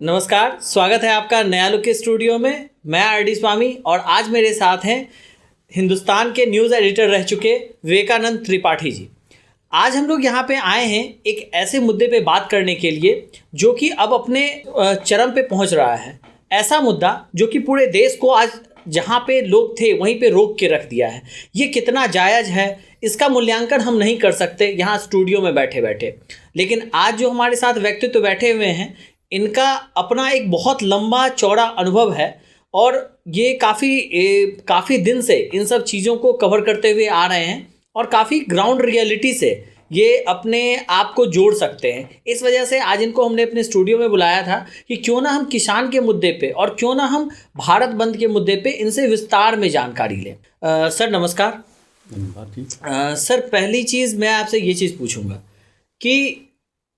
नमस्कार, स्वागत है आपका नया लुक के स्टूडियो में। मैं आर.डी. स्वामी और आज मेरे साथ हैं हिंदुस्तान के न्यूज़ एडिटर रह चुके विवेकानंद त्रिपाठी जी। आज हम लोग यहाँ पे आए हैं एक ऐसे मुद्दे पे बात करने के लिए जो कि अब अपने चरम पे पहुँच रहा है। ऐसा मुद्दा जो कि पूरे देश को आज जहाँ पे लोग थे वहीं पे रोक के रख दिया है। ये कितना जायज़ है इसका मूल्यांकन हम नहीं कर सकते यहाँ स्टूडियो में बैठे बैठे, लेकिन आज जो हमारे साथ व्यक्तित्व बैठे हुए हैं इनका अपना एक बहुत लंबा चौड़ा अनुभव है और ये काफ़ी दिन से इन सब चीज़ों को कवर करते हुए आ रहे हैं और काफ़ी ग्राउंड रियलिटी से ये अपने आप को जोड़ सकते हैं। इस वजह से आज इनको हमने अपने स्टूडियो में बुलाया था कि क्यों ना हम किसान के मुद्दे पे और क्यों ना हम भारत बंद के मुद्दे पे इनसे विस्तार में जानकारी लें। सर नमस्कार। सर पहली चीज़ मैं आपसे ये चीज़ पूछूंगा कि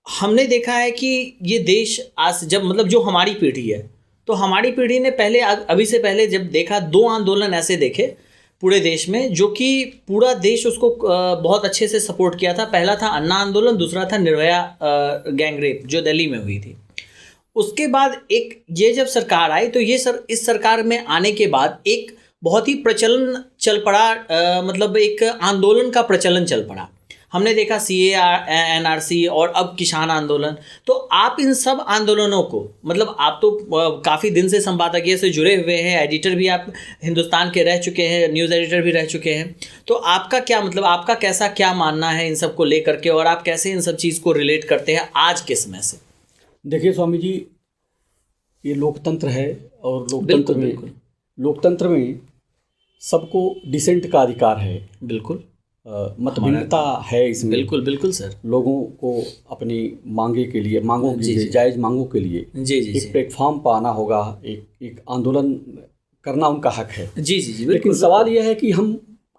हमने देखा है कि ये देश आज जब जो हमारी पीढ़ी है तो हमारी पीढ़ी ने अभी से पहले जब देखा दो आंदोलन ऐसे देखे पूरे देश में जो कि पूरा देश उसको बहुत अच्छे से सपोर्ट किया था। पहला था अन्ना आंदोलन, दूसरा था निर्भया गैंग रेप जो दिल्ली में हुई थी। उसके बाद एक ये जब सरकार आई तो इस सरकार में आने के बाद एक बहुत ही प्रचलन चल पड़ा, एक आंदोलन का प्रचलन चल पड़ा। हमने देखा CAR, NRC और अब किसान आंदोलन। तो आप इन सब आंदोलनों को आप तो काफ़ी दिन से संपादकीय से जुड़े हुए हैं, एडिटर भी आप हिंदुस्तान के रह चुके हैं, न्यूज़ एडिटर भी रह चुके हैं। तो आपका क्या आपका कैसा क्या मानना है इन सब को लेकर के और आप कैसे इन सब चीज़ को रिलेट करते हैं आज के समय से? देखिए स्वामी जी, ये लोकतंत्र है और लोकतंत्र में सबको डिसेंट का अधिकार है। बिल्कुल मतभिन्नता है इसमें। बिल्कुल सर। लोगों को अपनी जायज़ मांगों के लिए एक प्लेटफॉर्म पर आना होगा, एक आंदोलन करना उनका हक है। जी। लेकिन सवाल यह है कि हम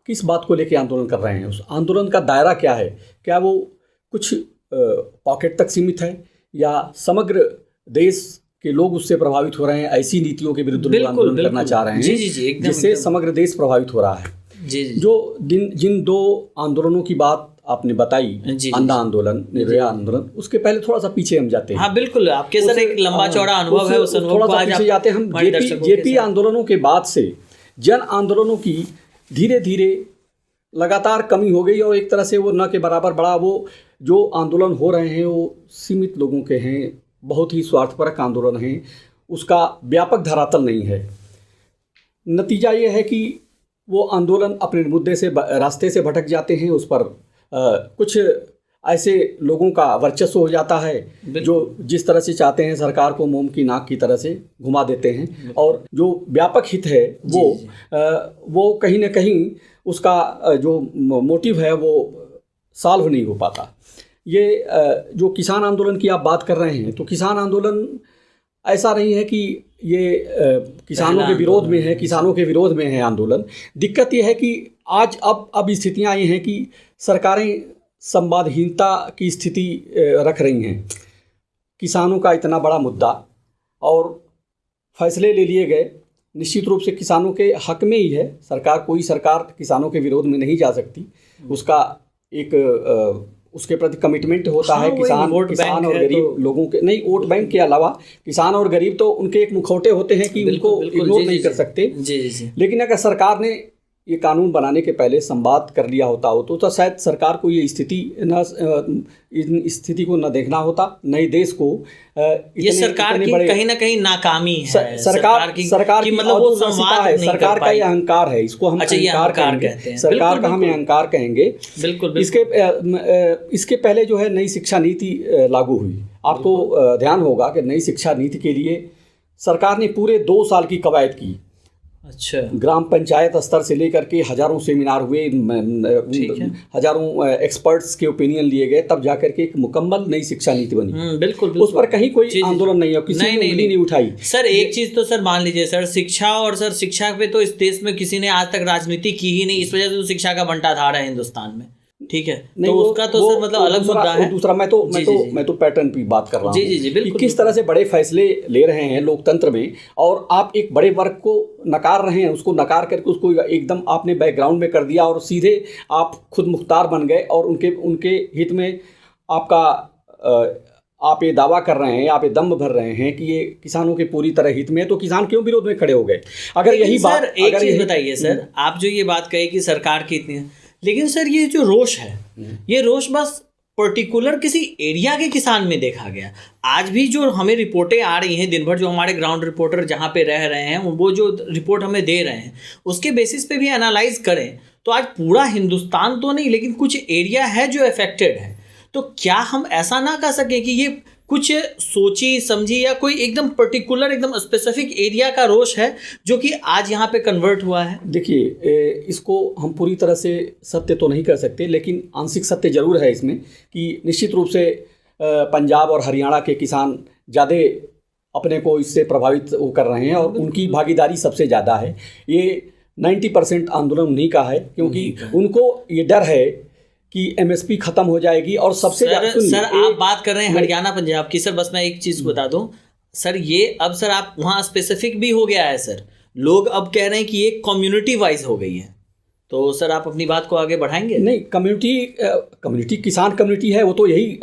किस बात को लेकर आंदोलन कर रहे हैं, उस आंदोलन का दायरा क्या है? क्या वो कुछ पॉकेट तक सीमित है या समग्र देश के लोग उससे प्रभावित हो रहे हैं? ऐसी नीतियों के विरुद्ध लोग आंदोलन करना चाह रहे हैं जिससे समग्र देश प्रभावित हो रहा है। जो जिन दो आंदोलनों की बात आपने बताई, अन्ना आंदोलन, निर्भया आंदोलन, उसके पहले थोड़ा सा पीछे हम जाते हैं। हाँ बिल्कुल, आपके सर एक लंबा चौड़ा अनुभव है, उस अनुभव को आज पीछे जाते हैं हम। जेपी आंदोलनों के बाद से जन आंदोलनों की धीरे धीरे लगातार कमी हो गई और एक तरह से वो न के बराबर बढ़ा। वो जो आंदोलन हो रहे हैं वो सीमित लोगों के हैं, बहुत ही स्वार्थपरक आंदोलन हैं, उसका व्यापक धरातल नहीं है। नतीजा ये है कि वो आंदोलन अपने मुद्दे से रास्ते से भटक जाते हैं। उस पर कुछ ऐसे लोगों का वर्चस्व हो जाता है जो जिस तरह से चाहते हैं सरकार को मोम की नाक की तरह से घुमा देते हैं और जो व्यापक हित है वो कहीं ना कहीं उसका जो मोटिव है वो सॉल्व नहीं हो पाता। ये जो किसान आंदोलन की आप बात कर रहे हैं, तो किसान आंदोलन ऐसा नहीं है कि ये किसानों के विरोध में है, किसानों के विरोध में है आंदोलन। दिक्कत यह है कि आज अब स्थितियां ये हैं कि सरकारें संवादहीनता की स्थिति रख रही हैं। किसानों का इतना बड़ा मुद्दा और फैसले ले लिए गए, निश्चित रूप से किसानों के हक में ही है। कोई सरकार किसानों के विरोध में नहीं जा सकती। उसका एक उसके प्रति कमिटमेंट होता है। किसान और गरीब लोगों के नहीं, वोट बैंक के अलावा किसान और गरीब तो उनके एक मुखौटे होते हैं कि उनको इग्नोर नहीं कर सकते। लेकिन अगर सरकार ने ये कानून बनाने के पहले संवाद कर लिया होता तो शायद सरकार को ये स्थिति को न देखना होता, नए देश को। ये सरकार की कहीं ना कहीं नाकामी है। सरकार की वो संवाद है, सरकार का ये अहंकार है। इसको हम अहंकार कहते हैं। सरकार का हम अहंकार कहेंगे। बिल्कुल। इसके पहले जो है नई शिक्षा नीति लागू हुई। आपको ध्यान होगा कि नई शिक्षा नीति के लिए सरकार ने पूरे 2 साल की कवायद की। अच्छा। ग्राम पंचायत स्तर से लेकर के हजारों सेमिनार हुए, हजारों एक्सपर्ट्स के ओपिनियन लिए गए, तब जाकर के एक मुकम्मल नई शिक्षा नीति बनी। बिल्कुल। उस पर कहीं कोई आंदोलन नहीं है, किसी ने उंगली नहीं उठाई। सर एक चीज़ तो सर मान लीजिए सर, शिक्षा पे तो इस देश में किसी ने आज तक राजनीति की ही नहीं। इस वजह से तो शिक्षा का बंटाधार है हिंदुस्तान में। ठीक है, तो उसका तो सर अलग मुद्दा है। दूसरा मैं तो पैटर्न की बात कर रहा हूँ। जी बिल्कुल। किस तरह से बड़े फैसले ले रहे हैं लोकतंत्र में और आप एक बड़े वर्ग को नकार रहे हैं। उसको नकार करके उसको एकदम आपने बैकग्राउंड में कर दिया और सीधे आप खुद मुख्तार बन गए और उनके हित में आपका आप ये दावा कर रहे हैं, आप ये दम भर रहे हैं कि ये किसानों के पूरी तरह हित में है, तो किसान क्यों विरोध में खड़े हो गए? अगर यही बात, एक चीज बताइए सर, आप जो ये बात कहे कि सरकार की इतनी, लेकिन सर ये जो रोष है, ये रोष बस पर्टिकुलर किसी एरिया के किसान में देखा गया। आज भी जो हमें रिपोर्टें आ रही हैं दिन भर, जो हमारे ग्राउंड रिपोर्टर जहाँ पे रह रहे हैं वो जो रिपोर्ट हमें दे रहे हैं उसके बेसिस पे भी एनालाइज करें तो आज पूरा हिंदुस्तान तो नहीं लेकिन कुछ एरिया है जो अफेक्टेड है। तो क्या हम ऐसा ना कर सकें कि ये कुछ सोची समझी या कोई एकदम पर्टिकुलर एकदम स्पेसिफिक एरिया का रोष है जो कि आज यहाँ पे कन्वर्ट हुआ है? देखिए, इसको हम पूरी तरह से सत्य तो नहीं कर सकते, लेकिन आंशिक सत्य जरूर है इसमें कि निश्चित रूप से पंजाब और हरियाणा के किसान ज़्यादा अपने को इससे प्रभावित वो कर रहे हैं और उनकी भागीदारी सबसे ज़्यादा है। ये 90% आंदोलन उन्हीं का है, क्योंकि उनको ये डर है कि एमएसपी खत्म हो जाएगी। और सबसे सर आप बात कर रहे हैं हरियाणा पंजाब की, सर बस मैं एक चीज़ बता दूं सर, ये अब सर आप वहाँ स्पेसिफिक भी हो गया है सर, लोग अब कह रहे हैं कि ये कम्युनिटी वाइज हो गई है। तो सर आप अपनी बात को आगे बढ़ाएंगे? नहीं, कम्युनिटी किसान कम्युनिटी है, वो तो यही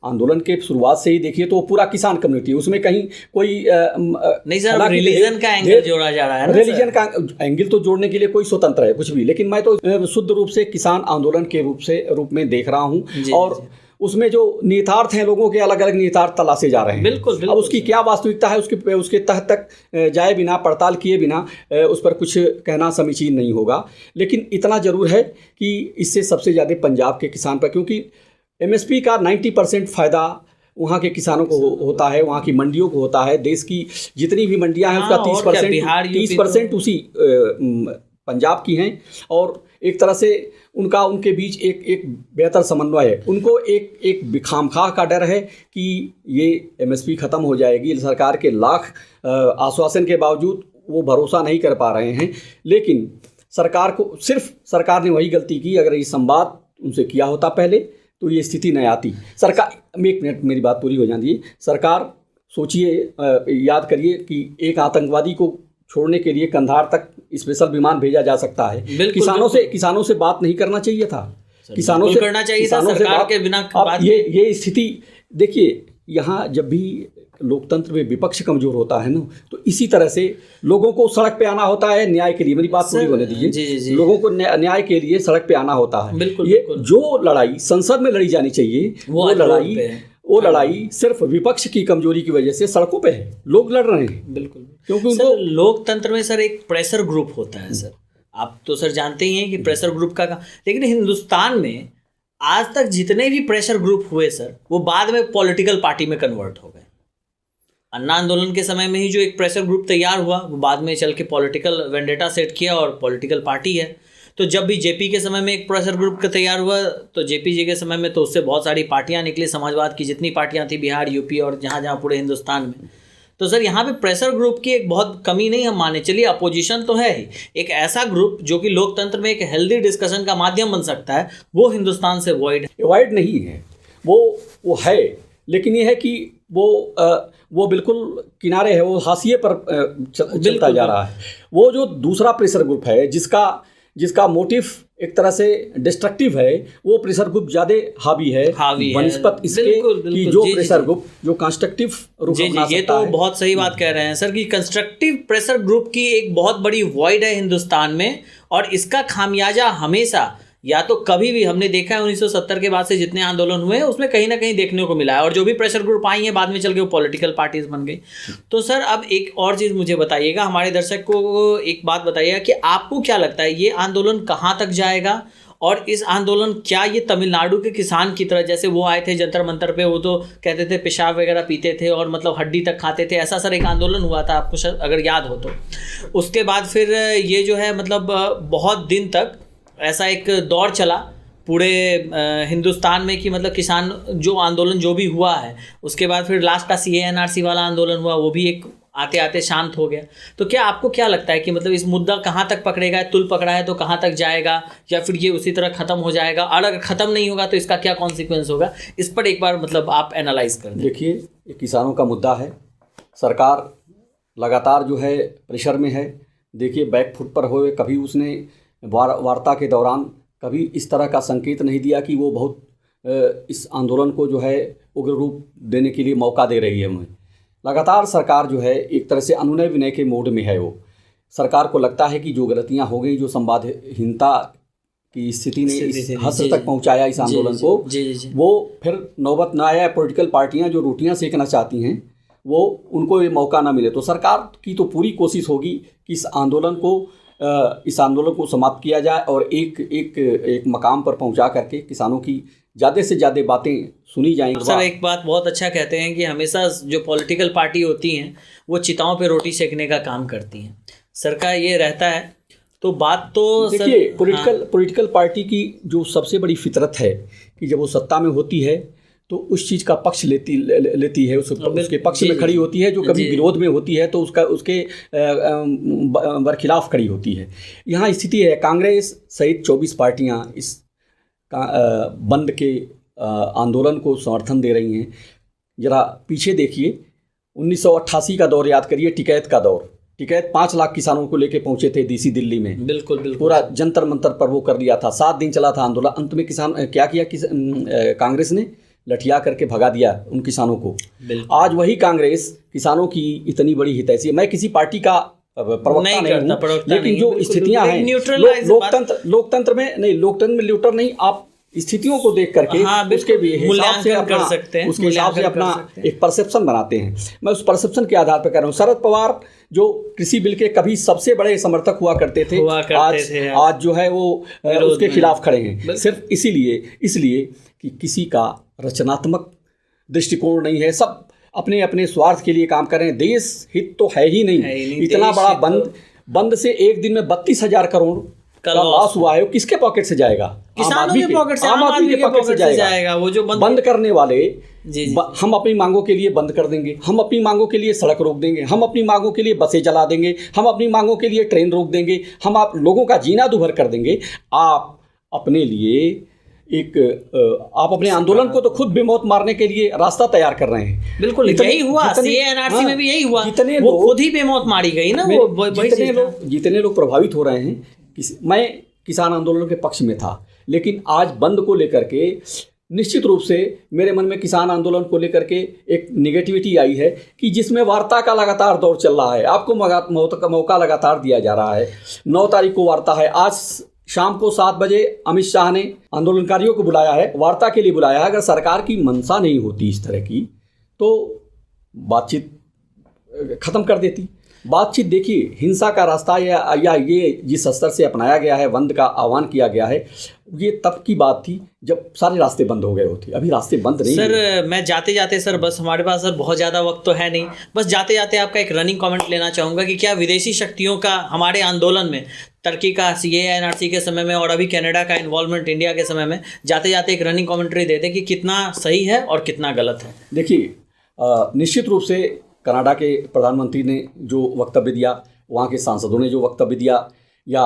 आंदोलन के शुरुआत से ही देखिए तो पूरा किसान कम्युनिटी, उसमें कहीं कोई नहीं सर, रिलीजन का एंगल जोड़ा जा रहा है ना। रिलीजन का एंगल तो जोड़ने के लिए कोई स्वतंत्र है कुछ भी, लेकिन मैं तो शुद्ध रूप से किसान आंदोलन के रूप में देख रहा हूँ। और उसमें जो निहितार्थ हैं, लोगों के अलग अलग निहितार्थ तलाशे जा रहे हैं। बिल्कुल, अब उसकी क्या वास्तविकता है उसके तह तक जाए बिना, पड़ताल किए बिना उस पर कुछ कहना समीचीन नहीं होगा। लेकिन इतना जरूर है कि इससे सबसे ज़्यादा पंजाब के किसान पर, क्योंकि एमएसपी का 90% फ़ायदा वहाँ के किसानों को होता है, वहाँ की मंडियों को होता है। देश की जितनी भी मंडियाँ हैं उसका 30% उसी पंजाब की हैं। और एक तरह से उनके बीच एक बेहतर समन्वय है। उनको एक खामखा का डर है कि ये एमएसपी ख़त्म हो जाएगी। सरकार के लाख आश्वासन के बावजूद वो भरोसा नहीं कर पा रहे हैं। लेकिन सरकार ने वही गलती की, अगर ये संवाद उनसे किया होता पहले तो ये स्थिति नहीं आती। सरकार, एक मिनट मेरी बात पूरी हो जाती है। सरकार सोचिए, याद करिए कि एक आतंकवादी को छोड़ने के लिए कंधार तक स्पेशल विमान भेजा जा सकता है। किसानों से बात नहीं करना चाहिए था, किसानों से करना चाहिए था, सरकार के बिना बात। ये स्थिति देखिए, यहाँ जब भी लोकतंत्र में विपक्ष कमजोर होता है ना, तो इसी तरह से लोगों को सड़क पे आना होता है न्याय के लिए। मेरी बात पूरी होने दीजिए। लोगों को न्याय के लिए सड़क पे आना होता है। बिल्कुल। जो लड़ाई संसद में लड़ी जानी चाहिए वो लड़ाई सिर्फ विपक्ष की कमजोरी की वजह से सड़कों पे है, लोग लड़ रहे हैं। बिल्कुल, क्योंकि उनको लोकतंत्र में सर एक प्रेशर ग्रुप होता है सर, आप तो सर जानते ही हैं कि प्रेशर ग्रुप का। लेकिन हिंदुस्तान में आज तक जितने भी प्रेशर ग्रुप हुए सर, वो बाद में पॉलिटिकल पार्टी में कन्वर्ट हो गए। अन्ना आंदोलन के समय में ही जो एक प्रेशर ग्रुप तैयार हुआ, वो बाद में चल के पॉलिटिकल वेंडेटा सेट किया और पॉलिटिकल पार्टी है। तो जब भी जेपी के समय में एक प्रेशर ग्रुप का तैयार हुआ, तो जेपी जी के समय में तो उससे बहुत सारी पार्टियां निकली, समाजवाद की जितनी पार्टियां थी बिहार, यूपी और जहाँ जहाँ पूरे हिंदुस्तान में। तो सर यहाँ पे प्रेशर ग्रुप की एक बहुत कमी नहीं हम माने चलिए, अपोजिशन तो है ही। एक ऐसा ग्रुप जो कि लोकतंत्र में एक हेल्दी डिस्कशन का माध्यम बन सकता है, वो हिंदुस्तान से वॉइड नहीं है। वो है, लेकिन ये है कि वो बिल्कुल किनारे है, वो हाशिए पर चलता जा रहा है। वो जो दूसरा प्रेशर ग्रुप है जिसका मोटिव एक तरह से डिस्ट्रक्टिव है, वो प्रेशर ग्रुप ज़्यादा हावी है बनस्पत इसके कि जो प्रेशर ग्रुप जो कंस्ट्रक्टिव रूप अपना सकता है। ये तो बहुत सही बात कह रहे हैं सर कि कंस्ट्रक्टिव प्रेशर ग्रुप की एक बहुत बड़ी वॉइड है हिंदुस्तान में, और इसका खामियाजा हमेशा या तो कभी भी हमने देखा है 1970 के बाद से जितने आंदोलन हुए हैं उसमें कहीं ना कहीं देखने को मिला है। और जो भी प्रेशर ग्रुप आई हैं बाद में चल के वो पॉलिटिकल पार्टीज बन गई। तो सर अब एक और चीज़ मुझे बताइएगा, हमारे दर्शक को एक बात बताइएगा कि आपको क्या लगता है ये आंदोलन कहाँ तक जाएगा, और इस आंदोलन क्या ये तमिलनाडु के किसान की तरह, जैसे वो आए थे जंतर मंतर पे, वो तो कहते थे पेशाब वगैरह पीते थे और मतलब हड्डी तक खाते थे, ऐसा सर एक आंदोलन हुआ था आपको अगर याद हो तो। उसके बाद फिर ये जो है मतलब बहुत दिन तक ऐसा एक दौर चला पूरे हिंदुस्तान में कि मतलब किसान जो आंदोलन जो भी हुआ है, उसके बाद फिर लास्ट का CAA NRC वाला आंदोलन हुआ, वो भी एक आते आते शांत हो गया। तो क्या आपको क्या लगता है कि मतलब इस मुद्दा कहाँ तक पकड़ेगा, तुल पकड़ा है तो कहाँ तक जाएगा, या फिर ये उसी तरह ख़त्म हो जाएगा, और अगर ख़त्म नहीं होगा तो इसका क्या कॉन्सिक्वेंस होगा, इस पर एक बार मतलब आप एनालाइज कर दें। देखिए, ये किसानों का मुद्दा है, सरकार लगातार जो है प्रेशर में है। देखिए, बैकफुट पर हुए, कभी उसने वार्ता के दौरान कभी इस तरह का संकेत नहीं दिया कि वो बहुत इस आंदोलन को जो है उग्र रूप देने के लिए मौका दे रही है हमें। लगातार सरकार जो है एक तरह से अनुनय विनय के मोड में है। वो सरकार को लगता है कि जो गलतियां हो गई, जो संवादहीनता की स्थिति ने इस हद तक पहुंचाया इस आंदोलन को, वो फिर नौबत न आया। पॉलिटिकल पार्टियां जो रोटियां सेकना चाहती हैं वो उनको ये मौका ना मिले। तो सरकार की तो पूरी कोशिश होगी कि इस आंदोलन को समाप्त किया जाए और एक मकाम पर पहुंचा करके किसानों की ज़्यादा से ज़्यादा बातें सुनी जाएंगी। सर एक बात बहुत अच्छा कहते हैं कि हमेशा जो पॉलिटिकल पार्टी होती हैं वो चिताओं पे रोटी सेकने का काम करती हैं। सर का ये रहता है। तो बात तो देखिए, पॉलिटिकल पार्टी की जो सबसे बड़ी फितरत है कि जब वो सत्ता में होती है तो उस चीज़ का पक्ष लेती है, उसके पक्ष में खड़ी होती है। जो कभी विरोध में होती है तो उसके बरखिलाफ खड़ी होती है। यहाँ स्थिति है, कांग्रेस सहित 24 पार्टियाँ इस बंद के आंदोलन को समर्थन दे रही हैं। जरा पीछे देखिए, 1988 का दौर याद करिए, टिकैत का दौर। टिकैत 5 लाख किसानों को लेके पहुंचे थे डीसी दिल्ली में। बिल्कुल। पूरा जंतर मंतर पर वो कर लिया था। 7 दिन चला था आंदोलन। अंत में क्या किया कांग्रेस ने लठिया करके भगा दिया उन किसानों को। आज वही कांग्रेस किसानों की इतनी बड़ी हितैषी, मैं किसी पार्टी का प्रवक्ता नहीं हूं, लेकिन जो स्थितियां हैं लोकतंत्र में न्यूट्रल नहीं, आप स्थितियों को देख करके उसके हिसाब से अपना एक परसेप्शन बनाते हैं। मैं उस परसेप्शन के आधार पर कह रहा हूँ। शरद पवार जो कृषि बिल के कभी सबसे बड़े समर्थक हुआ करते थे, आज जो है वो उसके खिलाफ खड़े हैं। सिर्फ इसलिए कि किसी का रचनात्मक दृष्टिकोण नहीं है। सब अपने अपने स्वार्थ के लिए काम कर रहे हैं। देश हित तो है ही नहीं। इतना बड़ा बंद से एक दिन में 32,000 करोड़ का लॉस हुआ है। किसके पॉकेट से जाएगा? किसानों के पॉकेट से, आम आदमी के पॉकेट से जाएगा। वो जो बंद करने वाले हम अपनी मांगों के लिए बंद कर देंगे, हम अपनी मांगों के लिए सड़क रोक देंगे, हम अपनी मांगों के लिए बसें जला देंगे, हम अपनी मांगों के लिए ट्रेन रोक देंगे, हम आप लोगों का जीना दुभर कर देंगे। आप अपने आंदोलन को तो खुद बेमौत मारने के लिए रास्ता तैयार कर रहे हैं। बिल्कुल यही हुआ, CA/NRC में भी यही हुआ। वो खुद ही बेमौत मारी गई ना। जितने लोग प्रभावित हो रहे हैं, मैं किसान आंदोलन के पक्ष में था, लेकिन आज बंद को लेकर के निश्चित रूप से मेरे मन में किसान आंदोलन को लेकर के एक निगेटिविटी आई है कि जिसमें वार्ता का लगातार दौर चल रहा है। आपको मौका लगातार दिया जा रहा है। 9 तारीख को वार्ता है। आज शाम को 7 बजे अमित शाह ने आंदोलनकारियों को बुलाया है, वार्ता के लिए बुलाया है। अगर सरकार की मंशा नहीं होती इस तरह की तो बातचीत खत्म कर देती। बातचीत देखिए, हिंसा का रास्ता या ये जिस स्तर से अपनाया गया है, बंद का आह्वान किया गया है, ये तब की बात थी जब सारे रास्ते बंद हो गए होते। अभी रास्ते बंद नहीं सर। मैं जाते जाते सर, बस हमारे पास सर बहुत ज़्यादा वक्त तो है नहीं, बस जाते जाते आपका एक रनिंग कमेंट लेना चाहूँगा कि क्या विदेशी शक्तियों का हमारे आंदोलन में, टर्की का CA/NRC के समय में और अभी कनाडा का इन्वॉल्वमेंट इंडिया के समय में, जाते जाते एक रनिंग कमेंट्री दे दें कि कितना सही है और कितना गलत है? देखिए, निश्चित रूप से कनाडा के प्रधानमंत्री ने जो वक्तव्य दिया, वहाँ के सांसदों ने जो वक्तव्य दिया, या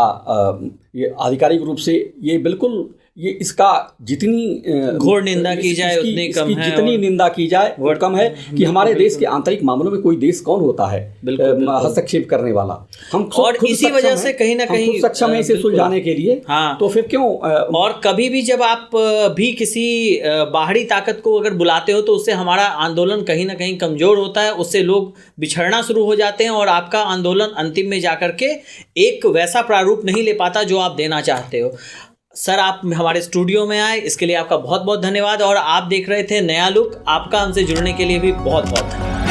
ये आधिकारिक रूप से ये बिल्कुल इसका जितनी घोर निंदा की जाए उतनी कम है, जितनी निंदा की जाए वो कम है। कि हमारे देश के आंतरिक मामलों में कोई देश कौन होता है हस्तक्षेप करने वाला? हम और इसी वजह से कहीं ना कहीं सक्षम है इसे सुलझाने के लिए। हाँ, तो फिर क्यों? और कभी भी जब आप भी किसी बाहरी ताकत को अगर बुलाते हो तो उससे हमारा आंदोलन कहीं ना कहीं कमजोर होता है, उससे लोग बिछड़ना शुरू हो जाते हैं और आपका आंदोलन अंतिम में जाकर के एक वैसा प्रारूप नहीं ले पाता जो आप देना चाहते हो। सर, आप हमारे स्टूडियो में आए, इसके लिए आपका बहुत बहुत धन्यवाद। और आप देख रहे थे नया लुक। आपका हमसे जुड़ने के लिए भी बहुत बहुत धन्यवाद।